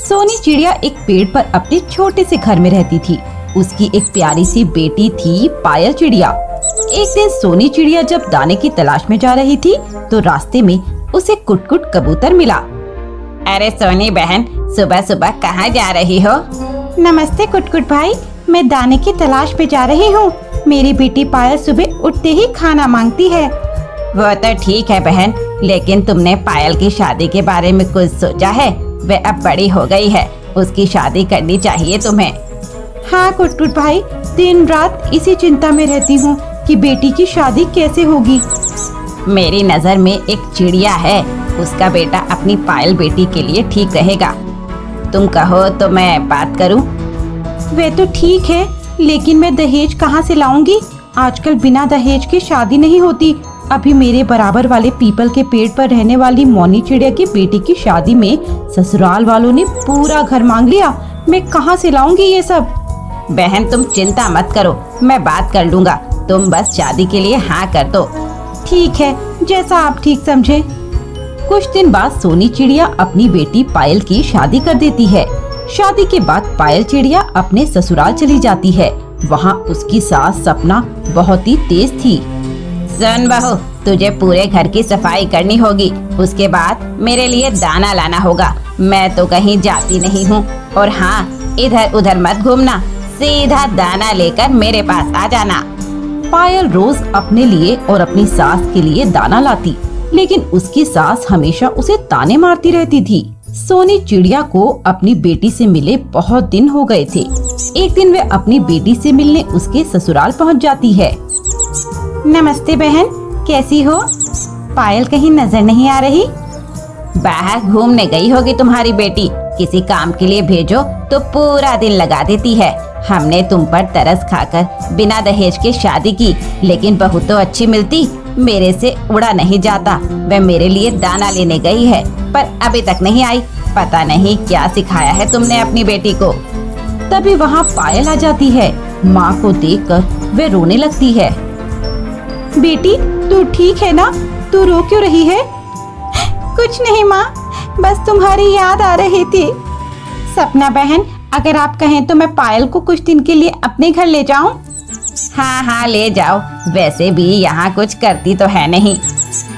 सोनी चिड़िया एक पेड़ पर अपने छोटे से घर में रहती थी। उसकी एक प्यारी सी बेटी थी पायल चिड़िया। एक दिन सोनी चिड़िया जब दाने की तलाश में जा रही थी तो रास्ते में उसे कुटकुट कबूतर मिला। अरे सोनी बहन, सुबह सुबह कहाँ जा रही हो? नमस्ते कुटकुट भाई, मैं दाने की तलाश में जा रही हूँ। मेरी बेटी पायल सुबह उठते ही खाना मांगती है। वो तो ठीक है बहन, लेकिन तुमने पायल की शादी के बारे में कुछ सोचा है? वह अब बड़ी हो गई है, उसकी शादी करनी चाहिए तुम्हें। हाँ कुटकुट भाई, दिन रात इसी चिंता में रहती हूँ कि बेटी की शादी कैसे होगी। मेरी नजर में एक चिड़िया है, उसका बेटा अपनी पायल बेटी के लिए ठीक रहेगा। तुम कहो तो मैं बात करूं? वे तो ठीक है, लेकिन मैं दहेज कहाँ से लाऊंगी? आजकल बिना दहेज के शादी नहीं होती। अभी मेरे बराबर वाले पीपल के पेड़ पर रहने वाली मोनी चिड़िया की बेटी की शादी में ससुराल वालों ने पूरा घर मांग लिया। मैं कहाँ से लाऊंगी ये सब? बहन तुम चिंता मत करो, मैं बात कर लूँगा। तुम बस शादी के लिए हाँ कर दो। ठीक है, जैसा आप ठीक समझे। कुछ दिन बाद सोनी चिड़िया अपनी बेटी पायल की शादी कर देती है। शादी के बाद पायल चिड़िया अपने ससुराल चली जाती है। वहाँ उसकी सास सपना बहुत ही तेज थी। सुन बहू, तुझे पूरे घर की सफाई करनी होगी, उसके बाद मेरे लिए दाना लाना होगा। मैं तो कहीं जाती नहीं हूँ। और हाँ, इधर उधर मत घूमना, सीधा दाना लेकर मेरे पास आ जाना। पायल रोज अपने लिए और अपनी सास के लिए दाना लाती, लेकिन उसकी सास हमेशा उसे ताने मारती रहती थी। सोनी चिड़िया को अपनी बेटी से मिले बहुत दिन हो गए थे। एक दिन वे अपनी बेटी से मिलने उसके ससुराल पहुंच जाती है। नमस्ते बहन, कैसी हो? पायल कहीं नजर नहीं आ रही? बाहर घूमने गई होगी तुम्हारी बेटी, किसी काम के लिए भेजो तो पूरा दिन लगा देती है। हमने तुम पर तरस खाकर बिना दहेज के शादी की, लेकिन बहू तो अच्छी मिलती, मेरे से उड़ा नहीं जाता। वह मेरे लिए दाना लेने गई है, पर अभी तक नहीं आई। पता नहीं क्या सिखाया है तुमने अपनी बेटी को। तभी वहाँ पायल आ जाती है। माँ को देखकर वे रोने लगती है। बेटी, तू ठीक है ना? तू रो क्यों रही है? कुछ नहीं माँ, बस तुम्हारी याद आ रही थी। सपना बहन, अगर आप कहें तो मैं पायल को कुछ दिन के लिए अपने घर ले जाऊं? हाँ हाँ ले जाओ, वैसे भी यहाँ कुछ करती तो है नहीं।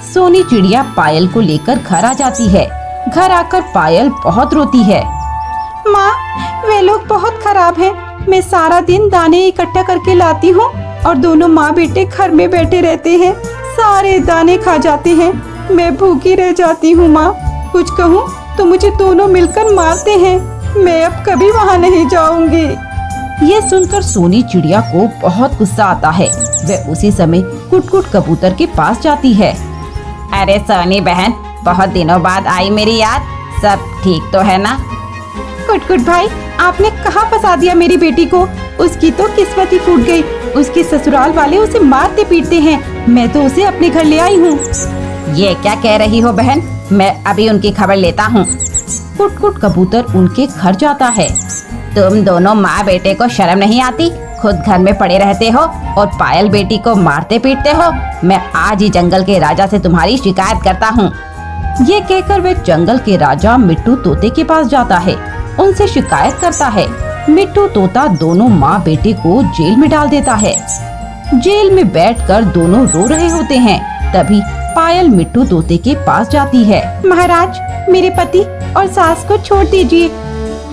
सोनी चिड़िया पायल को लेकर घर आ जाती है। घर आकर पायल बहुत रोती है। माँ, वे लोग बहुत खराब हैं। मैं सारा दिन दाने इकट्ठा करके लाती हूँ और दोनों माँ बेटे घर में बैठे रहते हैं, सारे दाने खा जाते हैं। मैं भूखी रह जाती हूँ माँ। कुछ कहूँ तो मुझे दोनों मिलकर मारते हैं। मैं अब कभी वहाँ नहीं जाऊंगी। ये सुनकर सोनी चिड़िया को बहुत गुस्सा आता है। वह उसी समय कुटकुट कबूतर के पास जाती है। अरे सोनी बहन, बहुत दिनों बाद आई मेरी याद, सब ठीक तो है ना? कुटकुट भाई, आपने कहाँ फंसा दिया मेरी बेटी को? उसकी तो किस्मत ही फूट गई। उसके ससुराल वाले उसे मारते पीटते हैं। मैं तो उसे अपने घर ले आई हूँ। ये क्या कह रही हो बहन? मैं अभी उनकी खबर लेता हूँ। कुटकुट कबूतर उनके घर जाता है। तुम दोनों माँ बेटे को शर्म नहीं आती? खुद घर में पड़े रहते हो और पायल बेटी को मारते पीटते हो। मैं आज ही जंगल के राजा से तुम्हारी शिकायत करता हूँ। ये कहकर वे जंगल के राजा मिट्टू तोते के पास जाता है। उनसे शिकायत करता है। मिट्टू तोता दोनों माँ बेटे को जेल में डाल देता है। जेल में बैठकर दोनों रो रहे होते हैं। तभी पायल मिट्टू तोते के पास जाती है। महाराज, मेरे पति और सास को छोड़ दीजिए।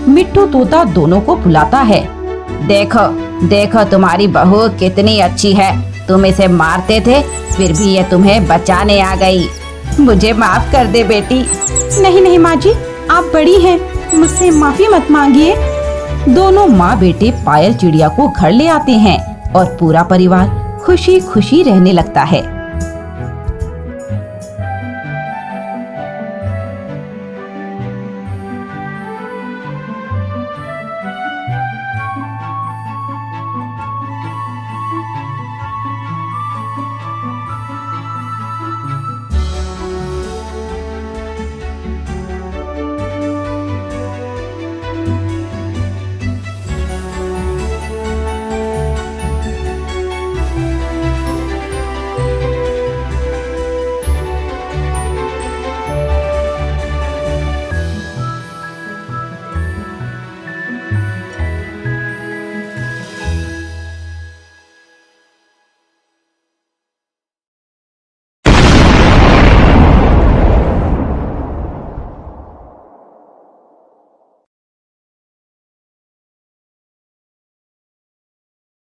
मिट्टू तोता दोनों को बुलाता है। देखो देखो, तुम्हारी बहू कितनी अच्छी है। तुम इसे मारते थे, फिर भी ये तुम्हें बचाने आ गई। मुझे माफ कर दे बेटी। नहीं नहीं माँ जी, आप बड़ी हैं, मुझसे माफी मत मांगिए। दोनों माँ बेटे पायल चिड़िया को घर ले आते हैं और पूरा परिवार खुशी खुशी रहने लगता है।